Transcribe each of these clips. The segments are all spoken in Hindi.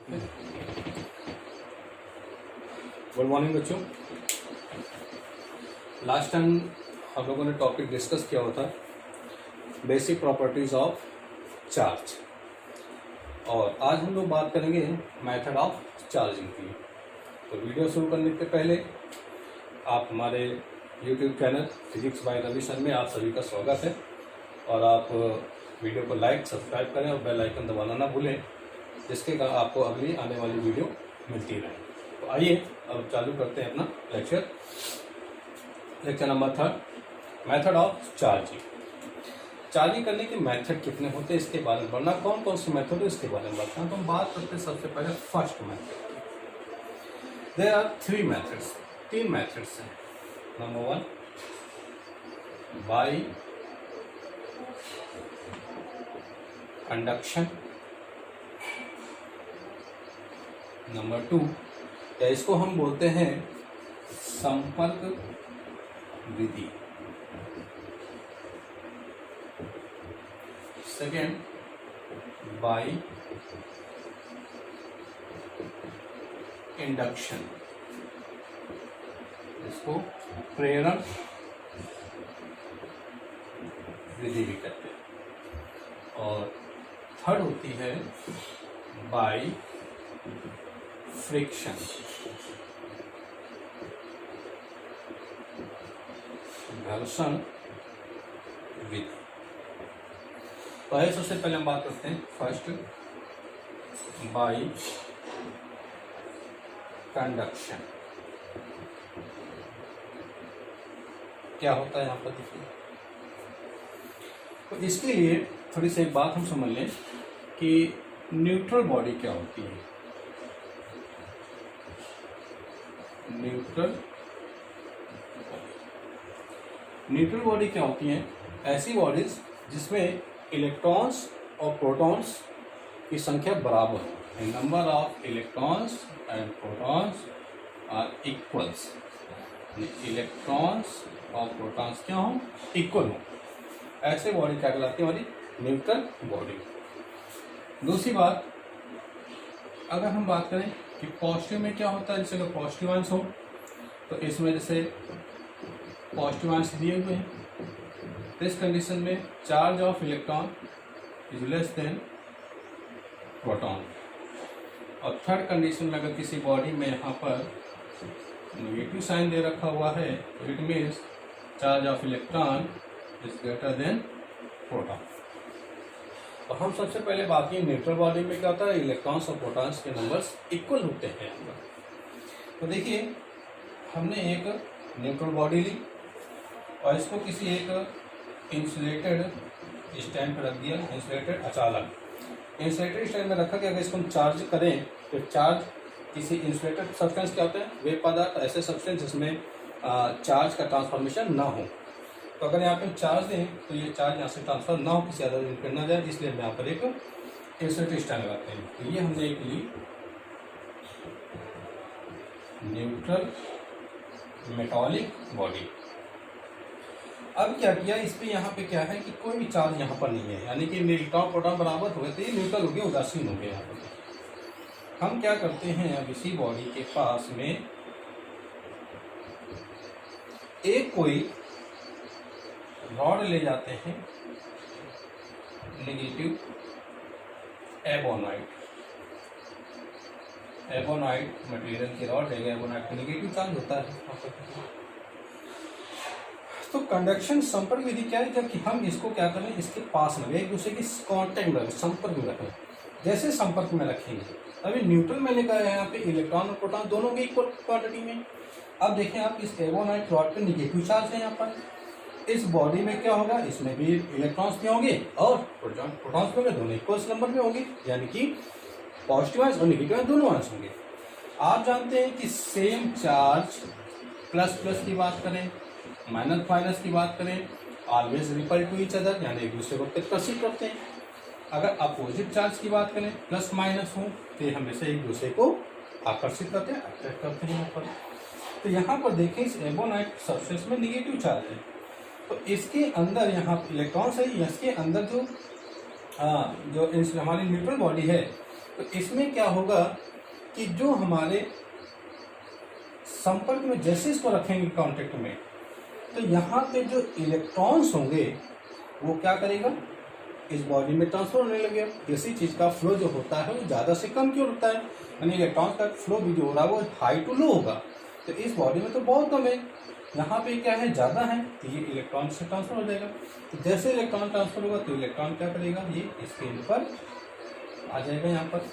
गुड मॉर्निंग बच्चों। लास्ट टाइम हम लोगों ने टॉपिक डिस्कस किया हुआ था बेसिक प्रॉपर्टीज ऑफ चार्ज, और आज हम लोग बात करेंगे मेथड ऑफ चार्जिंग की। तो वीडियो शुरू करने से पहले आप हमारे YouTube channel physics by Ravi sir में आप सभी का स्वागत है, और आप वीडियो को लाइक सब्सक्राइब करें और बेल आइकन दबाना ना भूलें, जिसके कारण आपको अगली आने वाली वीडियो मिलती रहे। तो आइए अब चालू करते हैं अपना lecture number 3, method of charging. Charging करने के मेथड कितने होते हैं इसके बारे में पढ़ना, कौन कौन से मेथड है इसके बारे में बताना। तो हम बात करते हैं सबसे पहले first method. There are 3 methods, 3 methods हैं। नंबर 1 बाई कंडक्शन, नंबर 2 या इसको हम बोलते हैं संपर्क विधि, सेकेंड बाई इंडक्शन, इसको प्रेरण विधि भी कहते हैं, और थर्ड होती है बाई फ्रिक्शन, घर्षण विधि। तो आइए सबसे पहले हम बात करते हैं फर्स्ट बाई कंडक्शन। क्या होता है यहाँ पर देखिए। तो इसके लिए थोड़ी सी एक बात हम समझ लें कि न्यूट्रल बॉडी क्या होती है। न्यूट्रल बॉडी क्या होती हैं? ऐसी बॉडीज जिसमें इलेक्ट्रॉन्स और प्रोटॉन्स की संख्या बराबर हो। Number of electrons and protons are equals. Electrons और प्रोटॉन्स क्या हो? इक्वल हो। ऐसे बॉडी क्या कहलाती है? हमारी न्यूट्रल बॉडी। दूसरी बात, अगर हम बात करें कि पॉजिटिव में क्या होता है, जैसे अगर पॉजिटिव आंस हो तो इसमें जैसे पॉजिटिव आंस दिए हुए हैं, इस कंडीशन में charge of electron is less than proton. और थर्ड कंडीशन में अगर किसी बॉडी में यहाँ पर नेगेटिव साइन दे रखा हुआ है तो it means charge of electron is greater than proton. तो हम सबसे पहले बात की न्यूट्रल बॉडी में क्या होता है, इलेक्ट्रॉन्स और प्रोटॉन्स के नंबर्स इक्वल होते हैं। तो देखिए हमने एक न्यूट्रल बॉडी ली और इसको किसी एक इंसुलेटेड स्टैंड पर रख दिया। इंसुलेटेड अचालक इंसुलेटेड स्टैंड में रखा कि अगर इसको हम चार्ज करें तो चार्ज किसी इंसुलेटेड सब्सटेंस क्या होते हैं, वे पदार्थ ऐसे सब्सटेंस जिसमें चार्ज का ट्रांसफॉर्मेशन ना हो। तो अगर यहाँ पे चार्ज दें तो ये चार्ज यहाँ से ट्रांसफर ना हो, किसी ज़्यादा दिन पर ना जाए, इसलिए हम यहाँ पर एक इंसुलेटेड स्टैंड लगाते हैं। तो ये हमने एक ली न्यूट्रल मेटालिक बॉडी। अब क्या किया, इस पे यहाँ पे क्या है कि कोई भी चार्ज यहाँ पर नहीं है, यानी कि इलेक्ट्रॉन प्रोटॉन बराबर हो गए, तो ये न्यूट्रल हो गया, उदासीन हो गया। यहाँ पर हम क्या करते हैं, अब इसी बॉडी के पास में एक कोई रॉड ले जाते हैं, नेगेटिव एबोनाइट मटेरियल की रॉड है। एबोनाइट का नेगेटिव चार्ज होता है। तो कंडक्शन संपर्क विधि क्या है, जबकि हम इसको क्या करें, इसके पास में एक दूसरे की कांटेक्ट में रखें, संपर्क में रखें। जैसे संपर्क में रखेंगे अभी न्यूट्रल में लिखा है यहाँ पे इलेक्ट्रॉन और प्रोटॉन दोनों के इक्वल क्वांटिटी में। अब देखें आप, इस एबोनाइट रॉड पे नेगेटिव चार्ज है यहाँ पर। इस बॉडी में क्या होगा, इसमें भी इलेक्ट्रॉन्स भी होंगे और प्रोटॉन्स भी होंगे, दोनों इक्वल नंबर में होंगे, यानी कि पॉजिटिव आंस और नेगेटिव आंस दोनों आंस होंगे। आप जानते हैं कि सेम चार्ज प्लस प्लस की बात करें, माइनस माइनस की बात करें, always repel to each other, यानी एक दूसरे को प्रतिकर्षित करते हैं। अगर अपोजिट चार्ज की बात करें, प्लस माइनस हो, तो हमेशा एक दूसरे को आकर्षित करते हैं, अट्रैक्ट करते हैं यहाँ पर। तो यहाँ पर देखें, इस एबोनाइट सब्सटेंस में निगेटिव चार्ज है, तो इसके अंदर यहाँ इलेक्ट्रॉन्स है, इसके अंदर जो हमारी न्यूट्रल बॉडी है तो इसमें क्या होगा कि जो हमारे संपर्क में जैसे इसको रखेंगे कांटेक्ट में, तो यहाँ पे जो इलेक्ट्रॉन्स होंगे वो क्या करेगा, इस बॉडी में ट्रांसफर होने लगेगा। किसी चीज का फ्लो जो होता है वो ज्यादा से कम क्यों होता है, यानी इलेक्ट्रॉन्स का फ्लो भी जो हो रहा है वो हाई टू लो होगा। तो इस बॉडी में तो बहुत कम है, यहाँ पे क्या है ज्यादा है, तो ये इलेक्ट्रॉन से ट्रांसफर हो जाएगा। तो जैसे इलेक्ट्रॉन ट्रांसफर होगा तो इलेक्ट्रॉन क्या करेगा, ये इसके ऊपर आ जाएगा यहाँ पर।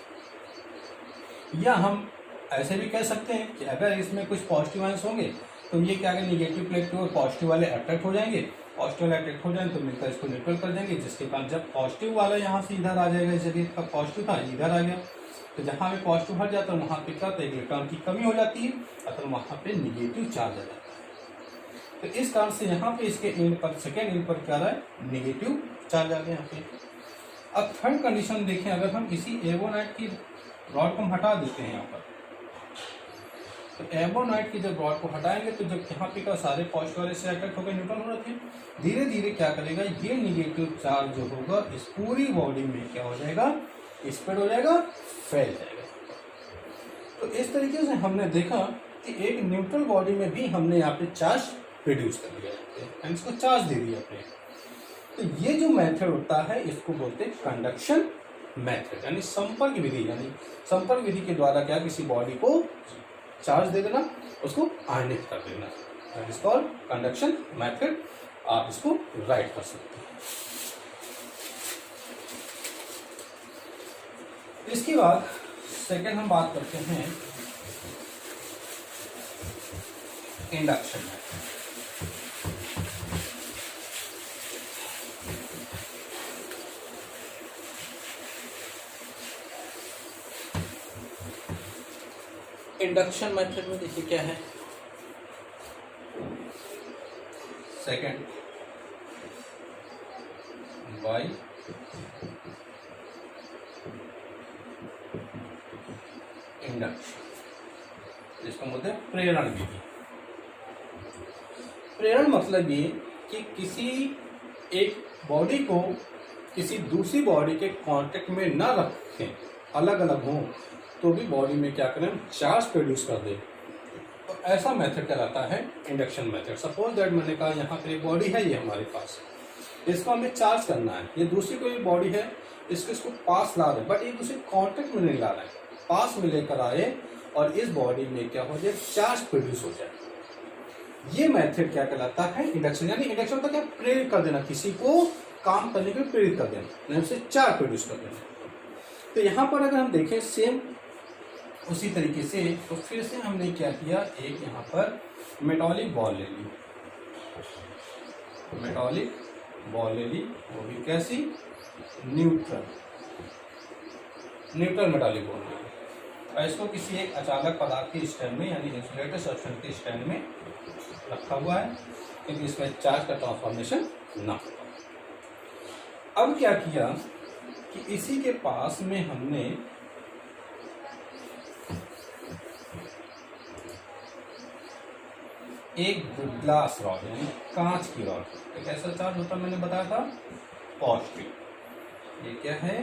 या हम ऐसे भी कह सकते हैं कि अगर इसमें कुछ पॉजिटिव आयंस होंगे तो ये क्या करेंगे, निगेटिव प्लेट की ओर पॉजिटिव वाले अट्रैक्ट हो जाएंगे, पॉजिटिव वाले अट्रैक्ट हो जाए तो मिलकर इसको न्यूट्रल कर देंगे, जिसके कारण जब पॉजिटिव वाला यहाँ से इधर आ जाएगा, इस जगह का पॉजिटिव था इधर आ गया, तो जहाँ पे पॉजिटिव हट जाता है वहाँ पे क्या होता है, इलेक्ट्रॉन की कमी हो जाती है, अतः वहाँ पे निगेटिव चार्ज आ जाता है। तो इस कारण से यहाँ पे इसके एंड पर, सेकेंड एंड पर क्या रहा है, निगेटिव चार्ज आ गया यहाँ पे। अब थर्ड कंडीशन देखें, अगर हम इसी एवोनाइट की रॉड को हम हटा देते हैं यहाँ पर, तो एवोनाइट की जब रॉड को हटाएंगे तो जब यहाँ पे का सारे पॉजिटिव वाले से अट्रैक्ट होकर न्यूट्रल हो रहे थे, धीरे धीरे क्या करेगा, ये निगेटिव चार्ज जो होगा इस पूरी बॉडी में क्या हो जाएगा, स्प्रेड हो जाएगा, फैल जाएगा। तो इस तरीके से हमने देखा कि एक न्यूट्रल बॉडी में भी हमने यहाँ पे चार्ज प्रोड्यूस कर दिया, इसको चार्ज दे दिया अपने। तो ये जो मेथड होता है इसको बोलते हैं कंडक्शन मेथड, यानी संपर्क विधि, यानी संपर्क विधि के द्वारा क्या किसी बॉडी को चार्ज दे देना, उसको आयनित कर देना, that is called conduction method. आप इसको राइट कर सकते हैं। इसके बाद सेकेंड हम बात करते हैं इंडक्शन मेथड। इंडक्शन मेथड में देखिए क्या है, सेकेंड बाय इंडक्शन, जिसको बोलते हैं प्रेरण विधि। प्रेरण मतलब ये कि किसी एक बॉडी को किसी दूसरी बॉडी के कांटेक्ट में न रखें, अलग अलग हों, तो भी बॉडी में क्या करें, चार्ज प्रोड्यूस कर दे, तो ऐसा मेथड कहलाता है इंडक्शन मेथड। सपोज दैट मैंने कहा यहाँ पे एक बॉडी है, ये हमारे पास, इसको हमें चार्ज करना है, ये दूसरी कोई बॉडी है, इसको पास ला रहे, बट ये दूसरे कांटेक्ट में नहीं ला रहे, पास में लेकर आए और इस बॉडी में क्या हो जाए, चार्ज प्रोड्यूस हो जाए। ये मेथड क्या कहलाता है, इंडक्शन। यानी इंडक्शन मतलब क्या, प्रेरित कर देना, किसी को काम करने के लिए प्रेरित कर देना, उसे चार्ज प्रोड्यूस कर देना। तो यहाँ पर अगर हम देखें सेम उसी तरीके से, तो फिर से हमने क्या किया, एक यहाँ पर मेटालिक बॉल ले ली, मेटालिक बॉल ले ली, वो भी कैसी, न्यूट्रल मेटालिक बॉल ले ली, और इसको किसी एक अचालक पदार्थ के स्टैंड में, यानी इंसुलेटर सब्सटेंस के स्टैंड में रखा हुआ है, क्योंकि इसमें चार्ज का ट्रांसफॉर्मेशन ना हो। अब क्या किया कि इसी के पास में हमने एक ग्लास रॉड, यानी कांच की रॉड, एक ऐसा चार्ज होता मैंने बताया था पॉजिटिव। ये क्या है,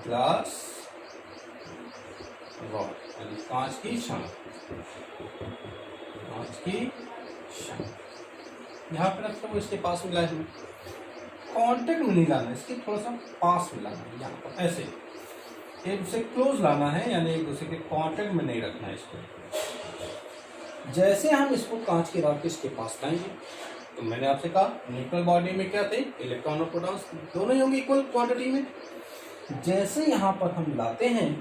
ग्लास रॉड, यानी कांच की छान, कांच की छान यहाँ पे रखते हुए इसके पास में लाए हुए, कांटेक्ट में नहीं लाना, इसके थोड़ा सा पास में लाना है, यहाँ पर ऐसे एक दूसरे क्लोज लाना है, यानी एक दूसरे के कांटेक्ट में नहीं रखना है इसको। जैसे हम इसको कांच की रॉड के इसके पास लाएंगे, तो मैंने आपसे कहा न्यूट्रल बॉडी में क्या थे, इलेक्ट्रॉन और प्रोटॉन्स दोनों ही होंगे इक्वल क्वांटिटी में। जैसे यहाँ पर हम लाते हैं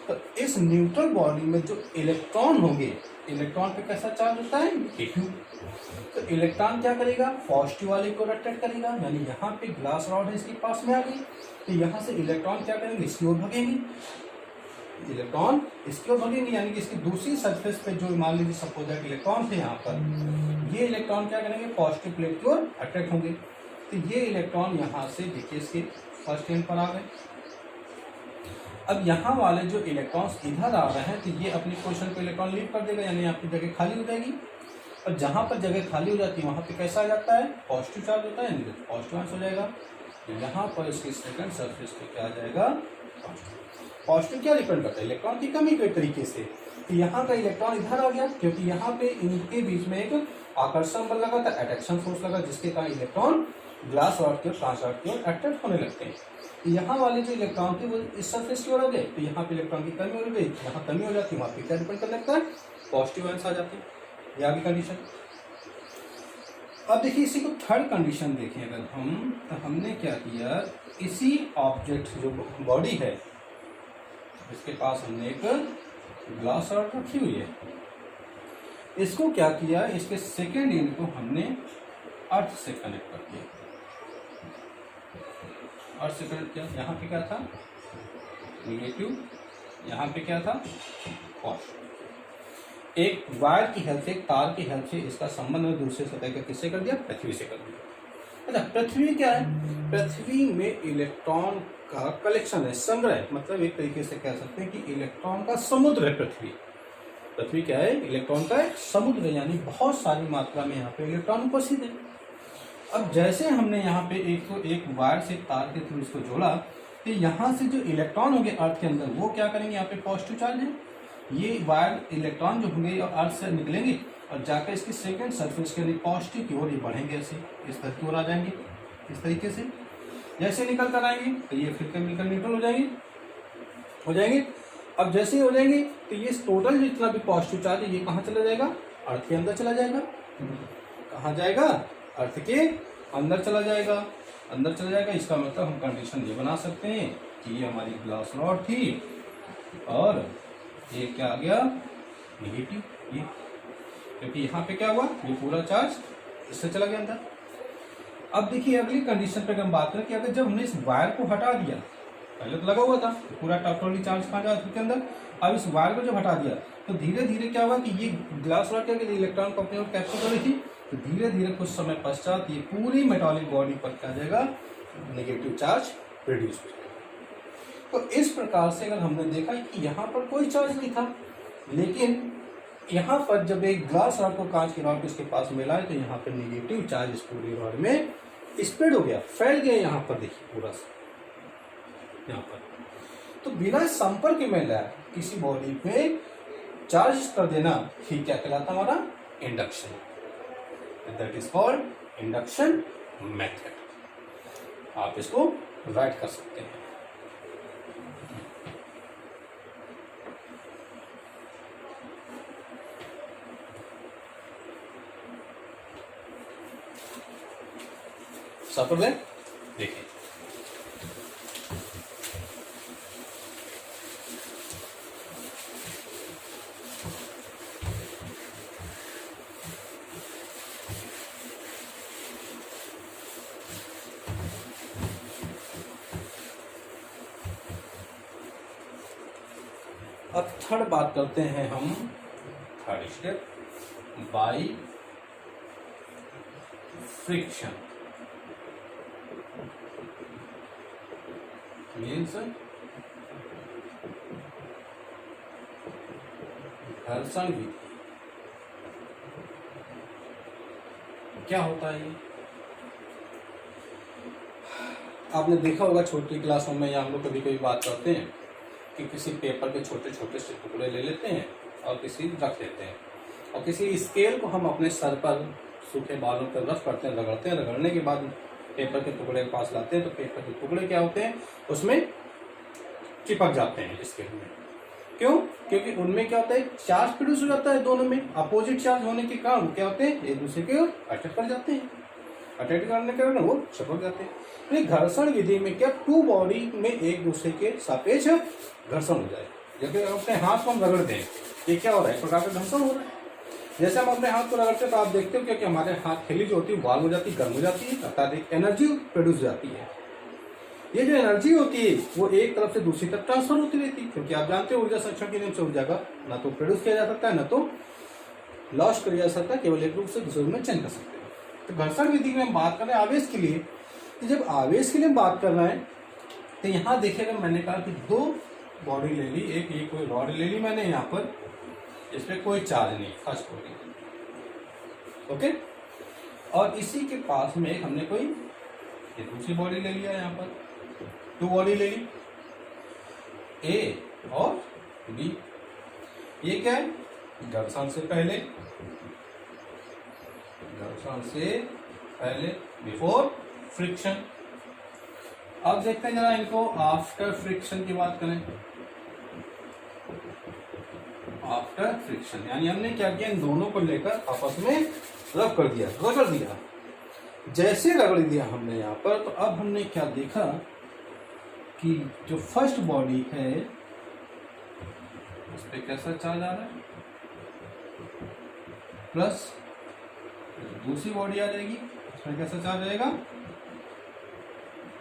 तो इस न्यूट्रल बॉडी में जो इलेक्ट्रॉन होंगे, इलेक्ट्रॉन पे कैसा चार्ज होता है, नेगेटिव, तो इलेक्ट्रॉन क्या करेगा, पॉजिटिव वाले को अट्रैक्ट करेगा, यानी यहाँ पे ग्लास रॉड है इसके पास में आ गई, तो यहाँ से इलेक्ट्रॉन क्या करेंगे, इसकी ओर भगेंगे, इलेक्ट्रॉन इसकी ओर भगेंगे, यानी कि इसकी दूसरी सरफेस पे जो मान लीजिए सपोज दैट इलेक्ट्रॉन थे यहाँ पर, ये इलेक्ट्रॉन क्या करेंगे, पॉजिटिव प्लेट की ओर अट्रैक्ट होंगे, तो ये इलेक्ट्रॉन यहाँ से देखिए इसके फर्स्ट एंड पर आ गए। अब यहाँ वाले जो इलेक्ट्रॉन्स इधर आ रहे हैं, तो ये अपनी पोजीशन पे इलेक्ट्रॉन लीव कर देगा, यानी आपकी जगह खाली हो जाएगी, और जहाँ पर जगह खाली हो जाती है वहाँ पे कैसा आ जाता है, पॉजिटिव चार्ज होता है, यानी पॉजिटिव आंसर हो जाएगा। तो यहाँ पर इसकी सेकंड सरफेस पे क्या आ जाएगा, पॉजिटिव क्या डिपेंड करता है, इलेक्ट्रॉन की कमी के तरीके से। तो यहाँ का इलेक्ट्रॉन इधर आ गया क्योंकि यहाँ पे इनके बीच में एक आकर्षण बल लगा था, अट्रैक्शन फोर्स लगा, जिसके कारण इलेक्ट्रॉन ग्लास रॉड की ओर, ट्रांस रॉड की ओर अट्रैक्ट होने लगते हैं। तो यहाँ वाले जो इलेक्ट्रॉन थे वो इस सरफेस की ओर आ गए, तो यहाँ पे इलेक्ट्रॉन की कमी हो गई, यहाँ कमी हो जाती है, वहाँ पे क्या डिपेंड करने लगता है, पॉजिटिव आयंस आ जाते हैं। ये आगे कंडीशन। अब देखिए इसी को थर्ड कंडीशन देखें अगर हम, तो हमने क्या किया, इसी ऑब्जेक्ट जो बॉडी है इसके पास हमने एक ग्लास रॉड रखी हुई है, इसको क्या किया, इसके सेकेंड एंड को हमने अर्थ से कनेक्ट कर दिया। अर्थ से कनेक्ट किया, यहाँ पे क्या था निगेटिव, यहाँ पे क्या था पॉजिटिव। एक वायर की हेल्प से, एक तार की हेल्प से इसका संबंध में दूसरे सतह का किससे कर दिया, पृथ्वी से कर दिया। अच्छा, पृथ्वी क्या है, पृथ्वी में इलेक्ट्रॉन का कलेक्शन है, संग्रह है, मतलब एक तरीके से कह सकते हैं कि इलेक्ट्रॉन का समुद्र है पृथ्वी। पृथ्वी क्या है, इलेक्ट्रॉन का एक समुद्र है, यानी बहुत सारी मात्रा में यहाँ पे इलेक्ट्रॉन उपस्थित है। अब जैसे हमने यहाँ पे एक वायर से तार के थ्रू इसको जोड़ा, तो यहाँ से जो इलेक्ट्रॉन होंगे अर्थ के अंदर वो क्या करेंगे, यहाँ पे पॉजिटिव चार्ज है, ये वायर इलेक्ट्रॉन जो होंगे और अर्थ से निकलेंगे और जाकर इसकी सेकंड सरफेस के लिए पॉजिटिव की ओर ये बढ़ेंगे, ऐसे इस तरह की ओर आ जाएंगे, इस तरीके से जैसे निकल कर आएंगे तो ये फिर केमिकल न्यूट्रल हो जाएंगे। अब जैसे ही हो जाएंगे तो ये टोटल जितना भी पॉजिटिव चार्ज है ये कहाँ चला जाएगा, अर्थ के अंदर चला जाएगा। कहाँ जाएगा, अर्थ के अंदर चला जाएगा, अंदर चला जाएगा। इसका मतलब हम कंडीशन ये बना सकते हैं कि ये हमारी ग्लास रॉड थी और ये क्या आ गया निगेटिव, ये क्योंकि यहाँ पे क्या हुआ, ये पूरा चार्ज इससे चला गया अंदर। अब देखिए अगली कंडीशन पे हम बात करें कि अगर जब हमने इस वायर को हटा दिया, पहले तो लगा हुआ था तो पूरा टोटली चार्ज कहाँ जा के अंदर, अब इस वायर को जब हटा दिया तो धीरे धीरे क्या हुआ कि ये ग्लास रॉड क्या इलेक्ट्रॉन को अपने ओर कैप्चर कर रही थी, तो धीरे धीरे कुछ समय पश्चात ये पूरी मेटालिक बॉडी पर क्या जाएगा, नेगेटिव चार्ज प्रोड्यूस हो जाएगा। तो इस प्रकार से अगर हमने देखा कि यहाँ पर कोई चार्ज नहीं था, लेकिन यहाँ पर जब एक ग्लास रॉड को कांच की रॉड इसके पास मिला है तो यहाँ पर नेगेटिव चार्ज इस पूरी रॉड में स्प्रेड हो गया, फैल गया। यहाँ पर देखिए पूरा यहाँ पर, तो बिना संपर्क में लाए किसी बॉडी पे चार्ज कर देना ही क्या कहलाता हमारा, induction. That is called induction method. आप इसको राइट कर सकते हैं। सफल है, देखिए अब थर्ड बात करते हैं हम, third step by friction means घर्षण विधि। क्या होता है ये, आपने देखा होगा छोटी क्लासों में या हम लोग कभी कभी बात करते हैं कि किसी पेपर के छोटे छोटे से टुकड़े ले लेते हैं और किसी रख देते हैं, और किसी स्केल को हम अपने सर पर सूखे बालों पर रख करते हैं, रगड़ते हैं, रगड़ने के बाद पेपर के टुकड़े के पास लाते हैं तो पेपर के टुकड़े क्या होते हैं, उसमें चिपक जाते हैं स्केल में। क्यों, क्योंकि उनमें क्या होता है, चार्ज प्रोड्यूस हो जाता है, दोनों में अपोजिट चार्ज होने के कारण क्या होते हैं, एक दूसरे के अटैक कर जाते हैं, अटैक करने के कारण वो चिपक जाते हैं। घर्षण विधि में क्या, टू बॉडी में एक दूसरे के सापेक्ष घर्षण हो जाए। जैसे अपने हाथ को हम रगड़ते हैं, ये क्या हो रहा है, एक प्रकार का घर्षण हो रहा है। जैसे हम अपने हाथ को रगड़ते हैं तो आप देखते हो कि हमारे हाथ थैली जो होती है वाल हो जाती है, गर्म हो जाती है, अर्थात एक एनर्जी प्रोड्यूस हो जाती है। ये जो एनर्जी होती है वो एक तरफ से दूसरी तरफ ट्रांसफर होती रहती है, क्योंकि आप जानते हो ऊर्जा संरक्षण के नियम से ऊर्जा का ना तो प्रोड्यूस किया जा सकता है ना तो लॉस किया जा सकता है, केवल एक रूप से दूसरे रूप में चेंज कर सकते हैं। तो घर्षण विधि में हम बात कर रहे हैं आवेश के लिए, तो जब आवेश के लिए बात कर रहे हैं तो यहाँ देखिएगा मैंने कहा कि दो बॉडी ले ली, एक ये कोई रॉड ले ली मैंने यहाँ पर, इस पर कोई चार्ज नहीं, फर्स्ट बॉडी, ओके, और इसी के पास में एक हमने कोई ये दूसरी बॉडी ले लिया, यहाँ पर दो बॉडी ले ली। ए और बी। ये क्या है? घर्षण से पहले, घर्षण से पहले, बिफोर फ्रिक्शन। अब देखते हैं जरा इनको आफ्टर फ्रिक्शन की बात करें। आफ्टर फ्रिक्शन यानी हमने क्या किया, इन दोनों को लेकर आपस में रब कर दिया, रगड़ दिया। जैसे रगड़ दिया हमने यहाँ पर, तो अब हमने क्या देखा कि जो फर्स्ट बॉडी है उस पर कैसा चार्ज आ रहा है, प्लस दूसरी बॉडी आ जाएगी उसमें कैसा चार्ज आएगा,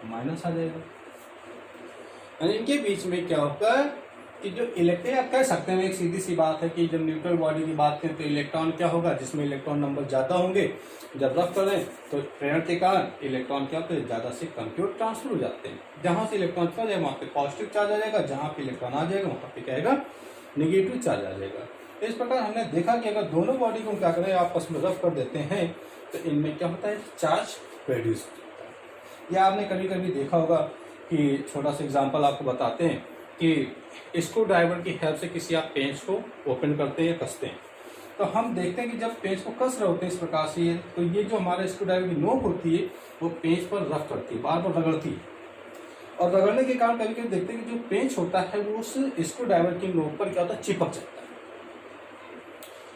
माइनस आ जाएगा। यानी इनके बीच में क्या होता है कि जो इलेक्ट्रॉन, आप कह सकते हैं एक सीधी सी बात है कि जब न्यूट्रल बॉडी की बात करें तो इलेक्ट्रॉन क्या होगा, जिसमें इलेक्ट्रॉन नंबर ज्यादा होंगे, जब रफ करें तो प्रेरण के कारण इलेक्ट्रॉन क्या होते हैं, ज्यादा से कम की ओर ट्रांसफर हो जाते हैं। जहां से इलेक्ट्रॉन चला जाएगा वहां पे पॉजिटिव चार्ज आ जाएगा, जहां पे इलेक्ट्रॉन आ जाएगा वहां पे क्या आएगा, निगेटिव चार्ज आ जाएगा। इस प्रकार हमने देखा कि अगर दोनों बॉडी को क्या करें, आपस में रफ कर देते हैं तो इनमें क्या होता है, चार्ज प्रोड्यूस होता है। या आपने कभी कभी देखा होगा कि छोटा सा एग्जांपल आपको बताते हैं कि स्क्रू ड्राइवर की हेल्प से किसी आप पेंच को ओपन करते हैं या कसते हैं, तो हम देखते हैं कि जब पेंच को कस रहे होते हैं इस प्रकार से, तो ये जो हमारे स्क्रू ड्राइवर की नोक होती है वो पेंच पर रफ करती है, बार बार रगड़ती है। और रगड़ने के कारण कभी कभी देखते हैं कि जो पेंच होता है वो उस स्क्रू ड्राइवर की नोक पर क्या होता है, चिपक जाता है।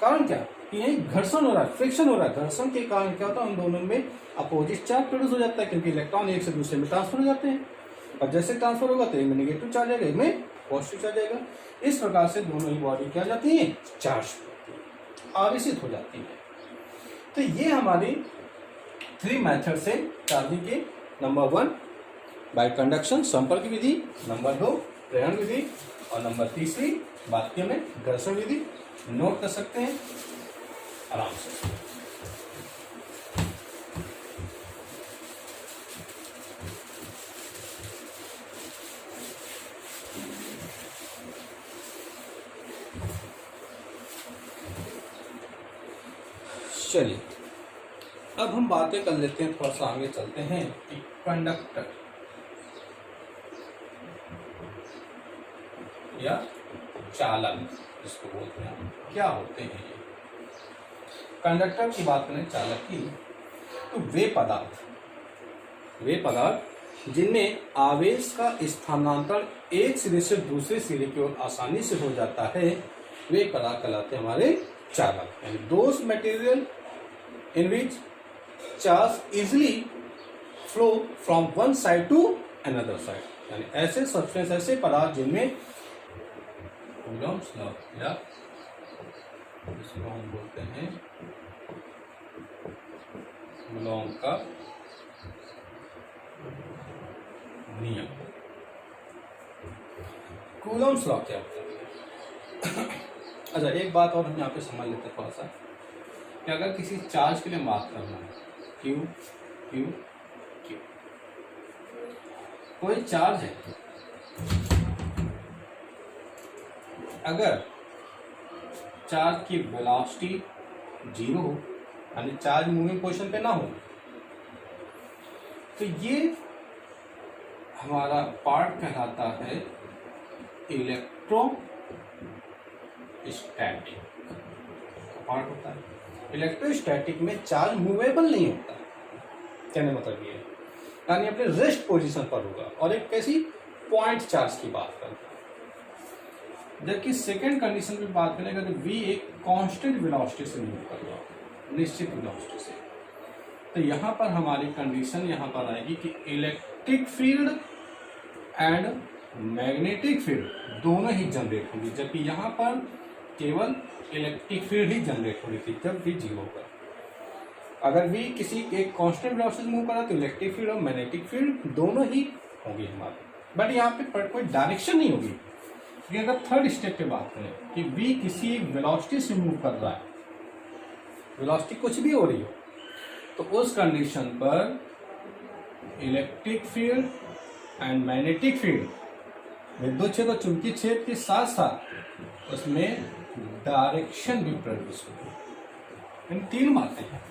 कारण क्या, कि यही घर्षण हो रहा है, फ्रिक्शन हो रहा है। घर्षण के कारण क्या होता है, उन दोनों में अपोजिट चार्ज प्रोड्यूस हो जाता है, क्योंकि इलेक्ट्रॉन एक से दूसरे में ट्रांसफर हो जाते हैं। और जैसे ट्रांसफर होगा तो इनमें नेगेटिव चार्ज आएगा, इनमें पॉजिटिव चार्ज आएगा। इस प्रकार से दोनों ही बॉडी क्या जाती है, चार्ज आवेशित हो जाती है। तो ये हमारी 3 मेथड से चार्जिंग के, नंबर 1 बाय कंडक्शन संपर्क विधि, नंबर 2 प्रेरण विधि, और नंबर 3 बात की हमें घर्षण विधि। नोट कर सकते हैं आराम से। चलिए अब हम बातें कर लेते हैं, थोड़ा सा आगे चलते हैं कि कंडक्टर या चालक जिसको बोलते हैं, क्या होते हैं ये। कंडक्टर की बात करें, चालक की, तो वे पदार्थ जिनमें आवेश का स्थानांतरण एक सिरे से दूसरे सिरे की ओर आसानी से हो जाता है, वे पदार्थ कहलाते हैं हमारे चालक। यानी those material in which charge easily flow from one side to another side. यानी ऐसे सब्सटेंस, ऐसे पदार्थ जिनमें कूलम्ब्स लॉ या जिसको हम बोलते हैं कूलॉम का नियम। कूलम्ब्स लॉ क्या होता है? अच्छा, एक बात और हम यहाँ पे समझ लेते हैं थोड़ा सा, कि अगर किसी चार्ज के लिए मार्क करना है, क्यू क्यू क्यू, कोई चार्ज है, अगर चार्ज की वेलोसिटी 0 हो, यानी चार्ज मूविंग पोजीशन पे ना हो, तो ये हमारा पार्ट कहलाता है इलेक्ट्रोस्टैटिक पार्ट होता है। इलेक्ट्रोस्टैटिक में चार्ज मूवेबल नहीं होता। कहने मतलब ये है, यानी अपने रेस्ट पोजीशन पर होगा, और एक कैसी पॉइंट चार्ज की बात करता है। जबकि सेकेंड कंडीशन की बात करें तो v एक कांस्टेंट वेलोसिटी से मूव कर रहा है, निश्चित वेलोसिटी से, तो यहाँ पर हमारी कंडीशन यहाँ पर आएगी कि electric field and magnetic field दोनों ही जनरेट होगी, जबकि यहाँ पर केवल इलेक्ट्रिक फील्ड ही जनरेट हो रही थी जब v 0 पर। अगर v किसी एक कांस्टेंट वेलोसिटी से मूव कर रहा है तो इलेक्ट्रिक फील्ड और मैग्नेटिक फील्ड दोनों ही होगी हमारी, बट यहाँ पे कोई डायरेक्शन नहीं होगी। अगर थर्ड स्टेप पे बात करें कि v किसी एक वेलोसिटी से मूव कर रहा है, वेलोसिटी कुछ भी हो रही हो, तो उस कंडीशन पर electric field and magnetic field विद्युत क्षेत्र और चुंबकीय क्षेत्र के साथ साथ उसमें डायरेक्शन भी प्रोड्यूस होगी। इन 3 बातें हैं।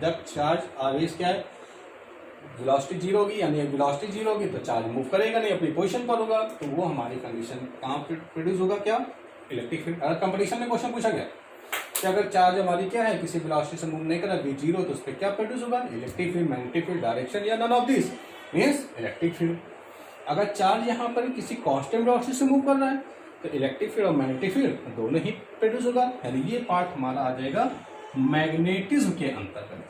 जब चार्ज आवेश क्या है, वेलोसिटी जीरो होगी, यानी वेलोसिटी जीरो होगी तो चार्ज मूव करेगा नहीं, अपनी पोजीशन पर होगा, तो वो हमारी कंडीशन कहाँ प्रोड्यूस होगा, क्या, इलेक्ट्रिक फील्ड। अगर कंपटीशन में क्वेश्चन पूछा गया कि अगर चार्ज हमारी क्या है, किसी वेलोसिटी से मूव नहीं कर रहा, v जीरो, तो उस पर क्या प्रोड्यूस होगा, electric field, magnetic field, direction, या none of this means electric field. अगर चार्ज यहाँ पर किसी कांस्टेंट वेलोसिटी से मूव कर रहा है तो इलेक्ट्रिक फील्ड और मैग्नेटिक फील्ड दोनों ही प्रोड्यूस होगा, यानी ये पार्ट हमारा आ जाएगा मैग्नेटिज्म के अंतर्गत,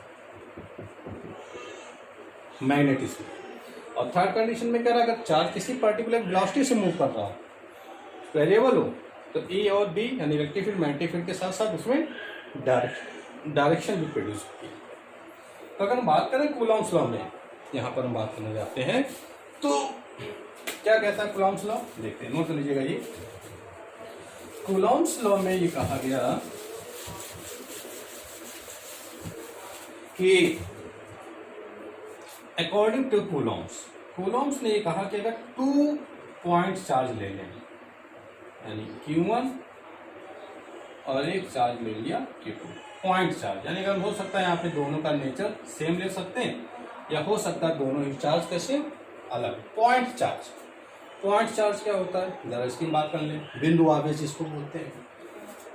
मैग्नेटिज्म। और थर्ड कंडीशन में कह रहा है अगर चार्ज किसी पर्टिकुलर वेलोसिटी से मूव कर रहा हो, वेरिएबल हो, तो ए और बी यानी इलेक्ट्रिक फील्ड मैग्नेटिक फील्ड के साथ साथ उसमें डायरेक्शन भी प्रोड्यूस होती है। तो अगर हम बात करें कूलॉम्स लॉ में, यहाँ पर हम बात करने जाते हैं, तो क्या कहता है कूलॉम्स लॉ, देखते हैं, नोट कर लीजिएगा। ये कूलॉम्स लॉ में ये कहा गया कि अकॉर्डिंग टू कूलॉम्स ने ये कहा कि अगर 2 पॉइंट चार्ज ले लें, यानी Q1 और एक चार्ज ले लिया Q2, पॉइंट चार्ज, यानी अगर हो सकता है यहाँ पे दोनों का नेचर सेम ले सकते हैं, या हो सकता है दोनों ही चार्ज कैसे अलग। पॉइंट चार्ज क्या होता है, जरा इसकी बात कर लें, बिंदु आवेश इसको बोलते हैं।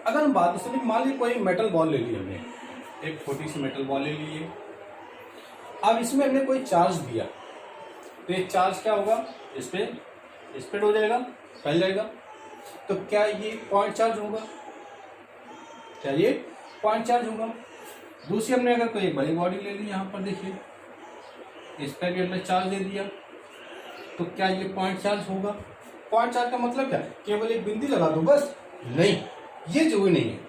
अगर हम बात इसमें, मान लीजिए कोई मेटल बॉल ले ली हमने, एक छोटी सी मेटल बॉल ले ली है, अब इसमें हमने कोई चार्ज दिया, तो ये चार्ज क्या होगा, इस पे स्प्रेड हो जाएगा, फैल जाएगा, तो क्या ये पॉइंट चार्ज होगा, क्या ये पॉइंट चार्ज होगा। दूसरी हमने अगर कोई बड़ी बॉडी ले ली, यहाँ पर देखिए, इस पर भी हमने चार्ज दे दिया, तो क्या ये पॉइंट चार्ज होगा। पॉइंट चार्ज का मतलब क्या है, केवल एक बिंदी लगा दो बस, नहीं, ये जो नहीं है।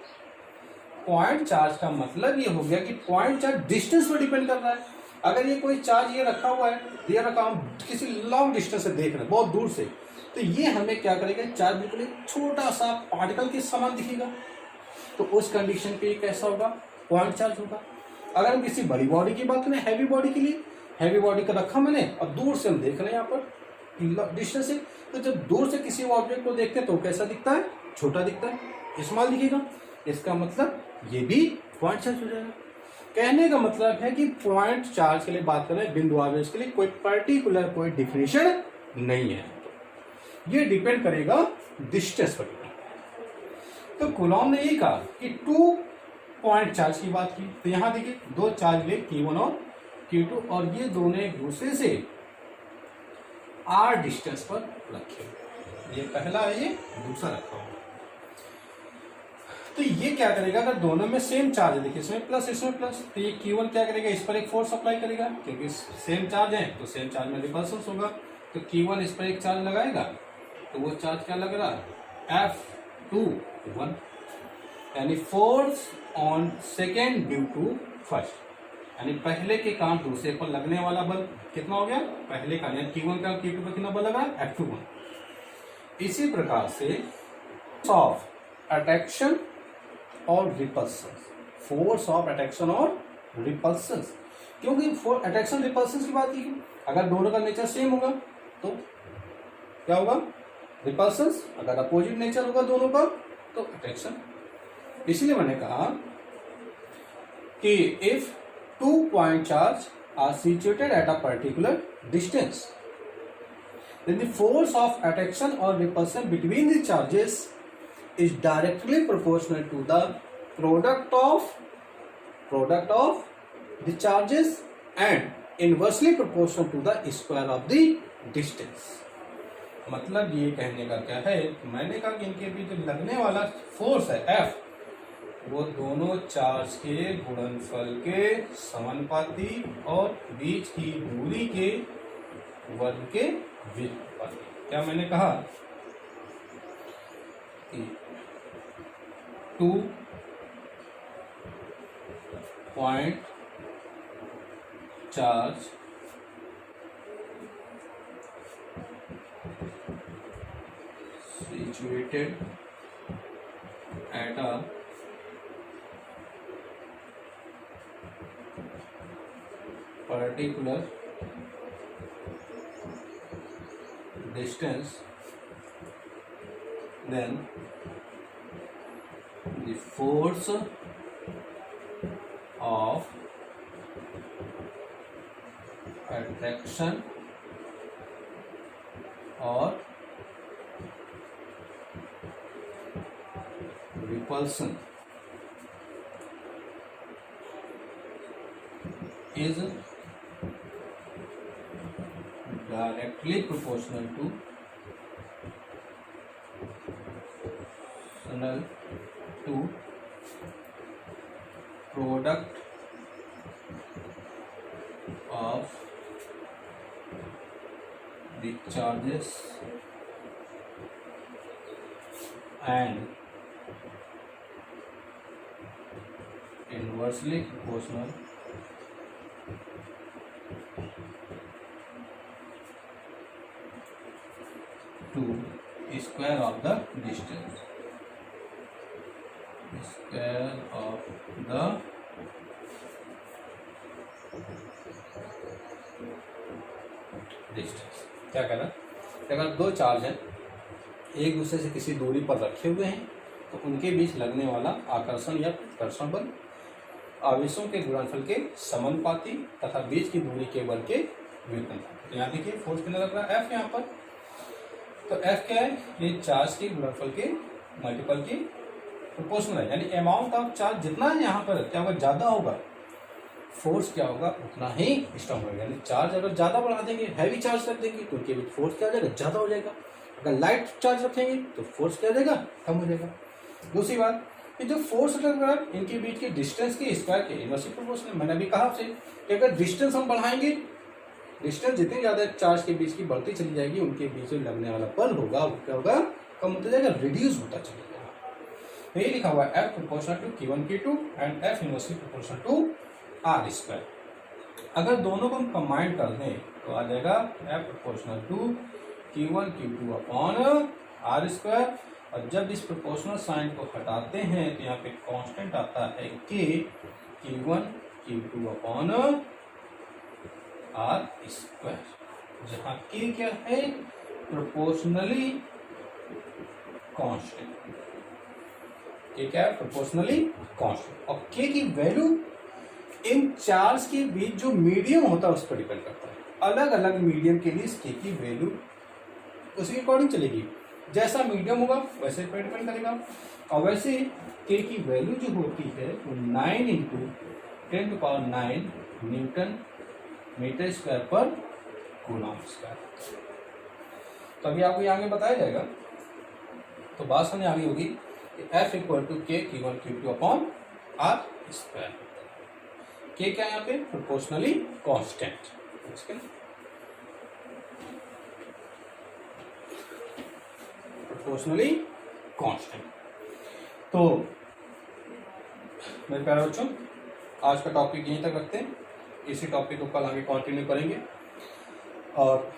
पॉइंट चार्ज का मतलब ये हो गया कि पॉइंट चार्ज डिस्टेंस पर डिपेंड कर रहा है। अगर ये कोई चार्ज ये रखा हुआ है, ये रखा, हम किसी लॉन्ग डिस्टेंस से देख रहे हैं, बहुत दूर से, तो ये हमें क्या करेगा, चार्ज बिल्कुल एक छोटा सा पार्टिकल के समान दिखेगा, तो उस कंडीशन पे कैसा होगा, पॉइंट चार्ज होगा। अगर हम किसी बड़ी बॉडी की बात करें, हैवी बॉडी के लिए, हैवी बॉडी का रखा मैंने, और दूर से हम देख रहे हैं यहाँ पर डिस्टेंस से, तो जब दूर से किसी ऑब्जेक्ट को देखते हैं तो कैसा दिखता है, छोटा दिखता है, स्मॉल दिखेगा। इसका मतलब ये भी पॉइंट चार्ज हो जाएगा। कहने का मतलब है कि पॉइंट चार्ज के लिए बात करें, बिंदु आवेश के लिए कोई पर्टिकुलर कोई डिफिनेशन नहीं है, ये डिपेंड करेगा डिस्टेंस पर। तो कूलॉम ने ये कहा कि 2 पॉइंट चार्ज की बात की, तो यहां देखिए दो चार्ज ले Q1 और Q2, और ये दोनों एक दूसरे से r डिस्टेंस पर रखे, ये पहला है, ये दूसरा रखा हुआ। तो ये क्या करेगा, अगर दोनों में सेम चार्ज है, देखिए इसमें प्लस इसमें प्लस, तो ये Q1 क्या करेगा, इस पर एक फोर्स अप्लाई करेगा, क्योंकि सेम चार्ज है तो सेम चार्ज में रिपल्सन होगा, तो Q1 इस पर एक चार्ज लगाएगा, तो वो चार्ज क्या लग रहा है, F21, यानी force on second due to first, यानी पहले के काम दूसरे पर लगने वाला बल कितना हो गया, पहले का, यानी Q1 का Q2 पर कितना बल लगा, F21। इसी प्रकार से ऑफ अट्रैक्शन और रिपल्सन, फोर्स ऑफ अट्रैक्शन और रिपल्सन, क्योंकि अट्रैक्शन रिपल्सन की बात की, अगर दोनों का नेचर सेम होगा तो क्या होगा, रिपल्सन, अगर अपोजिट नेचर होगा दोनों का तो अट्रैक्शन। इसलिए मैंने कहा कि if 2 point charge are situated at a particular distance, then the force of attraction or repulsion between the charges is directly proportional to the product of the charges and inversely proportional to the square of the distance। मतलब ये कहने का क्या है, मैंने कहा कि इनके बीच जो लगने वाला फोर्स है F, वो दोनों चार्ज के गुणनफल के समानुपाती और बीच की दूरी के वर्ग के व्युत्पन्न। क्या मैंने कहा कि 2 point charge situated at a particular distance, then the force of attraction or repulsion is directly proportional to product of the charges and inversely proportional to square of the distance. Square of the distance. क्या कह रहा है, अगर दो चार्ज हैं एक दूसरे से किसी दूरी पर रखे हुए हैं तो उनके बीच लगने वाला आकर्षण या प्रतिकर्षण बल आवेशों के गुणनफल के समानुपाती तथा बीच की दूरी के बल के व्युत्पन्न। यहाँ देखिए फोर्स कितना लग रहा है F यहाँ पर, तो F क्या है, ये चार्ज के गुणनफल के मल्टीपल की प्रोपोर्शनल है, यानी अमाउंट ऑफ चार्ज जितना है यहाँ पर क्या होगा, ज्यादा होगा, फोर्स क्या होगा उतना ही स्ट्रॉन्ग होगा। यानी चार्ज अगर ज्यादा बढ़ा देंगे, हैवी चार्ज कर देंगे तो उनके बीच फोर्स क्या हो जाएगा, ज्यादा हो जाएगा। अगर लाइट चार्ज रखेंगे तो फोर्स क्या हो जाएगा, कम हो जाएगा। दूसरी बात कि जो फोर्स लग रहा है इनके बीच के डिस्टेंस के स्क्वायर के इनवर्सली प्रोपोर्शनल। मैंने अभी कहा आपसे कि अगर डिस्टेंस हम बढ़ाएंगे, डिस्टेंस जितनी ज्यादा चार्ज के बीच की बढ़ती चली जाएगी उनके बीच में लगने वाला बल होगा वो क्या होगा, कम होता जाएगा, रिड्यूस होता चलेगा। यही लिखा हुआ है F proportional to Q1 Q2 and F inversely proportional to R square. अगर दोनों को हम कंबाइन कर दें तो आ जाएगा F proportional to Q1 Q2 upon R square. और जब इस प्रोपोर्शनल साइन को हटाते हैं तो यहाँ पे कांस्टेंट आता है K Q1 Q2 upon R square, जहाँ K क्या है, प्रोपोर्शनली कांस्टेंट। K क्या है, प्रोपोर्शनली कांस्टेंट। और K की वैल्यू इन चार्ज के बीच जो मीडियम होता है उस पर डिपेंड करता है। अलग अलग मीडियम के लिए इस K की वैल्यू उसके अकॉर्डिंग चलेगी, जैसा मीडियम होगा वैसे पर डिपेंड करेगा। और वैसे K की वैल्यू जो होती है वो 9 × 10⁹ न्यूटन मीटर स्क्वायर पर कूलॉम स्क्वायर। तो अभी आपको आगे बताया जाएगा, तो बात समझ आ गई होगी कि F = K Q1 Q2 upon R square. K क्या है यहाँ पे, प्रोपोर्शनली कांस्टेंट। Proportionally constant. तो मेरे प्यारे बच्चों आज का टॉपिक यहीं तक रखते हैं, इसी टॉपिक को कल आगे कंटिन्यू करेंगे। और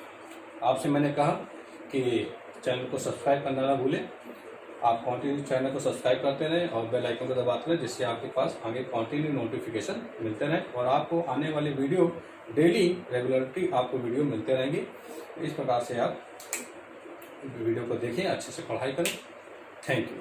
आपसे मैंने कहा कि चैनल को सब्सक्राइब करना ना भूलें। आप कंटिन्यू चैनल को सब्सक्राइब करते रहें और बेल आइकन को दबाते रहें, जिससे आपके पास आगे कंटिन्यू नोटिफिकेशन मिलते रहें और आपको आने वाले वीडियो डेली रेगुलरिटी आपको वीडियो मिलते रहेंगे। इस प्रकार से आप वीडियो को देखें, अच्छे से पढ़ाई करें। Thank you.